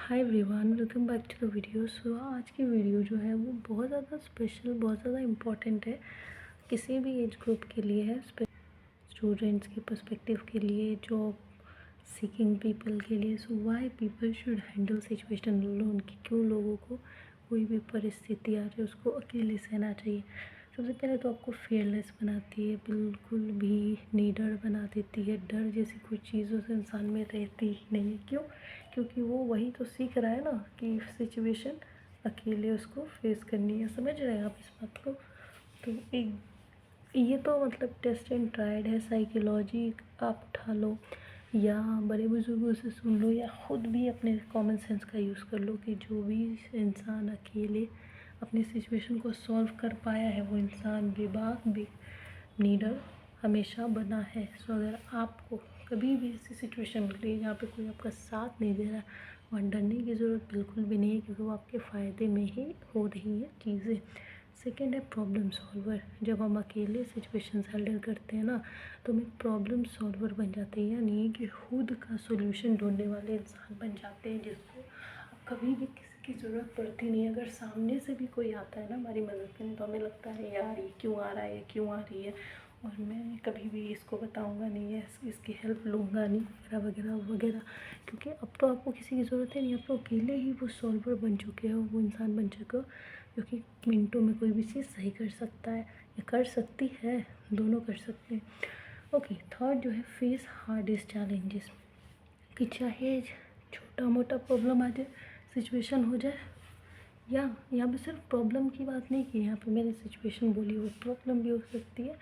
Hi everyone, welcome back to the video. So आज की video जो है वो बहुत ज़्यादा स्पेशल, बहुत ज़्यादा इम्पॉर्टेंट है। किसी भी एज ग्रुप के लिए है, स्टूडेंट्स के पर्सपेक्टिव के लिए, जॉब सीकिंग पीपल के लिए। So why people should handle situation loan, कि क्यों लोगों को कोई भी परिस्थिति आ जाए उसको अकेले सहना चाहिए। सबसे पहले तो आपको फेयरलेस बनाती है, बिल्कुल भी निडर बना देती है। डर जैसी कुछ चीज़ों से इंसान में रहती ही नहीं है। क्यों? क्योंकि वो वही तो सीख रहा है ना कि सिचुएशन अकेले उसको फेस करनी है। समझ रहे हैं आप इस बात को? तो एक ये तो मतलब टेस्ट एंड ट्राइड है। साइकोलॉजी आप उठा लो या बड़े बुजुर्गों से सुन लो या ख़ुद भी अपने कॉमन सेंस का यूज़ कर लो कि जो भी इंसान अकेले अपनी सिचुएशन को सॉल्व कर पाया है वो इंसान बेबाक नीडर हमेशा बना है। सो अगर आपको कभी भी ऐसी सिचुएशन मिल रही है जहाँ पे कोई आपका साथ नहीं दे रहा है, वहाँ डरने की ज़रूरत बिल्कुल भी नहीं है, क्योंकि वो आपके फ़ायदे में ही हो रही है चीज़ें। सेकेंड है प्रॉब्लम सॉल्वर। जब हम अकेले सिचुएशंस हैंडल करते हैं ना, तो हम एक प्रॉब्लम सॉल्वर बन जाते हैं, यानी कि खुद का सोल्यूशन ढूंढने वाले इंसान बन जाते हैं, जिसको कभी भी किसी की ज़रूरत पड़ती नहीं है। अगर सामने से भी कोई आता है ना हमारी मदद करने, तो हमें लगता है यार ये क्यों आ रहा है, ये क्यों आ रही है, और मैं कभी भी इसको बताऊंगा नहीं है, इसकी हेल्प लूँगा नहीं, वगैरह वगैरह वगैरह। क्योंकि अब तो आपको किसी की ज़रूरत है नहीं, आप तो अकेले ही वो सॉल्वर बन चुके हो, वो इंसान बन चुके हो जो कि मिनटों में कोई भी चीज़ सही कर सकता है या कर सकती है, दोनों कर सकते हैं। ओके, थर्ड जो है फेस हार्डेस्ट चैलेंजेस। कि चाहे छोटा मोटा प्रॉब्लम आ जाए, सिचुएशन हो जाए, या यहाँ पे सिर्फ प्रॉब्लम की बात नहीं की, यहाँ पे मैंने सिचुएशन बोली, वो प्रॉब्लम भी हो सकती है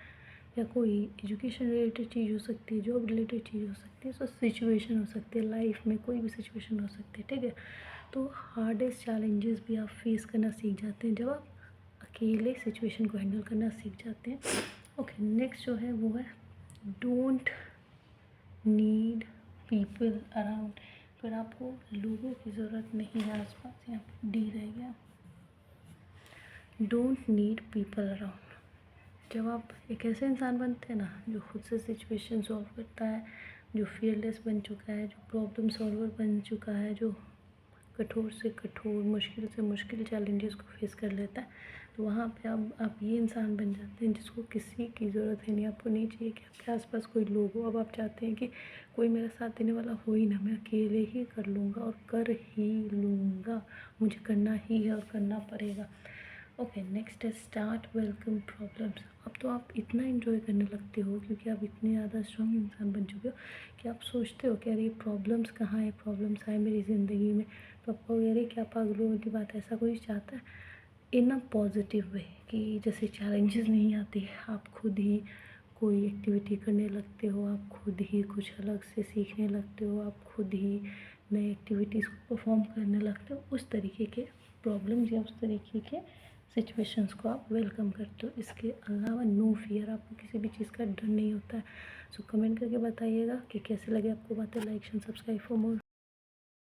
या कोई एजुकेशन रिलेटेड चीज़ हो सकती है, जॉब रिलेटेड चीज़ हो सकती है। सो सिचुएशन हो सकती है, लाइफ में कोई भी सिचुएशन हो सकती है, ठीक है। तो हार्डेस्ट चैलेंजेस भी आप फेस करना सीख जाते हैं जब आप अकेले सिचुएशन को हैंडल करना सीख जाते हैं। ओके, नेक्स्ट जो है वो है डोंट नीड पीपल अराउंड। फिर आपको लोगों की ज़रूरत नहीं है आसपास, यहाँ पे डी रह गया। Don't need people around. जब आप एक ऐसे इंसान बनते हैं ना जो खुद से सिचुएशन सॉल्व करता है, जो फियरलेस बन चुका है, जो प्रॉब्लम सॉल्वर बन चुका है, जो कठोर से कठोर, मुश्किल से मुश्किल चैलेंजेस को फेस कर लेता है, तो वहाँ पे आप ये इंसान बन जाते हैं जिसको किसी की ज़रूरत है नहीं। आपको नहीं चाहिए कि आपके आसपास कोई लोग हो। अब आप चाहते हैं कि कोई मेरा साथ देने वाला हो ही ना, मैं अकेले ही कर लूँगा और कर ही लूँगा, मुझे करना ही है और करना पड़ेगा। ओके, नेक्स्ट है स्टार्ट वेलकम प्रॉब्लम्स। अब तो आप इतना इन्जॉय करने लगते हो क्योंकि आप इतने ज़्यादा स्ट्रॉन्ग इंसान बन चुके हो कि आप सोचते हो कि अरे प्रॉब्लम्स कहाँ है, प्रॉब्लम्स आए मेरी ज़िंदगी में तो आप कहोगे अरे क्या पागलों की बात है, ऐसा कोई चाहता है इन अ पॉजिटिव वे कि जैसे चैलेंजेस नहीं आते, आप खुद ही कोई एक्टिविटी करने लगते हो, आप खुद ही कुछ अलग से सीखने लगते हो, आप खुद ही नए एक्टिविटीज़ को परफॉर्म करने लगते हो। उस तरीके के प्रॉब्लम्स या उस तरीके के सिचुएशंस को आप वेलकम करते हो। इसके अलावा नो फियर, आपको किसी भी चीज़ का डर नहीं होता है। सो कमेंट करके बताइएगा कि कैसे लगे आपको बातें। Like and subscribe for more.